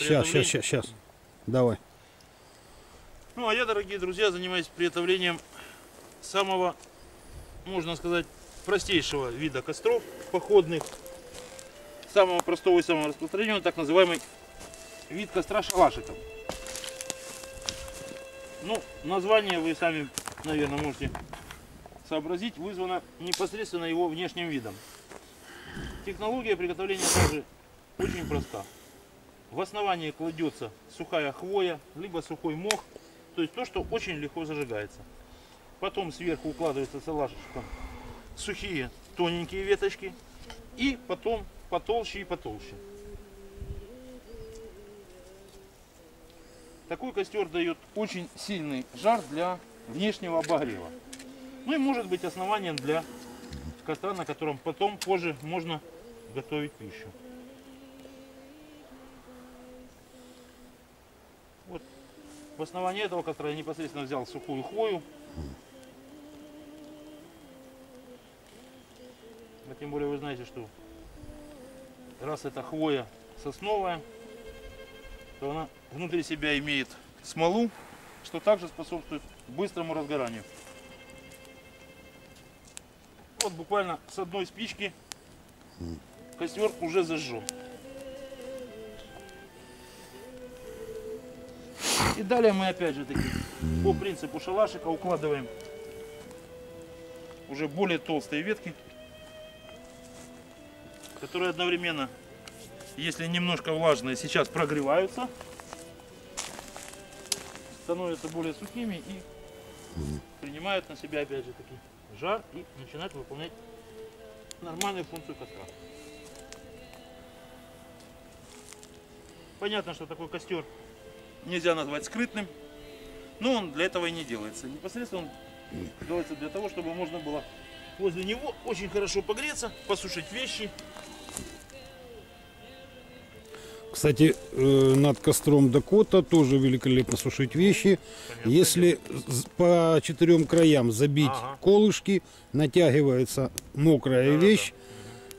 приготовлением... Сейчас. Давай. Ну, а я, дорогие друзья, занимаюсь приготовлением самого, можно сказать, простейшего вида костров походных. Самого простого и самого распространенного, так называемый вид костра шалашиком. Ну, название вы сами, наверное, можете сообразить, вызвано непосредственно его внешним видом. Технология приготовления также очень проста. В основании кладется сухая хвоя, либо сухой мох, то есть то, что очень легко зажигается. Потом сверху укладывается шалашиком сухие тоненькие веточки и потом потолще и потолще. Такой костер дает очень сильный жар для внешнего обогрева. Ну и может быть основанием для костра, на котором потом позже можно готовить пищу. Вот в основании этого костра я непосредственно взял сухую хвою. А тем более вы знаете, что раз эта хвоя сосновая, то она внутри себя имеет смолу, что также способствует быстрому разгоранию. Вот буквально с одной спички костер уже зажжен. И далее мы опять же таки по принципу шалашика укладываем уже более толстые ветки, которые одновременно, если немножко влажные, сейчас прогреваются, становятся более сухими и принимают на себя опять же таки жар и начинают выполнять нормальную функцию костра. Понятно, что такой костер нельзя назвать скрытным, но он для этого и не делается. Непосредственно он делается для того, чтобы можно было возле него очень хорошо погреться, посушить вещи. Кстати, над костром Дакота тоже великолепно сушить вещи. Понятно. Если по 4 краям забить колышки, натягивается мокрая вещь.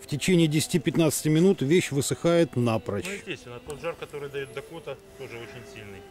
В течение 10-15 минут вещь высыхает напрочь. Ну, естественно, тот жар, который дает Дакота, тоже очень сильный.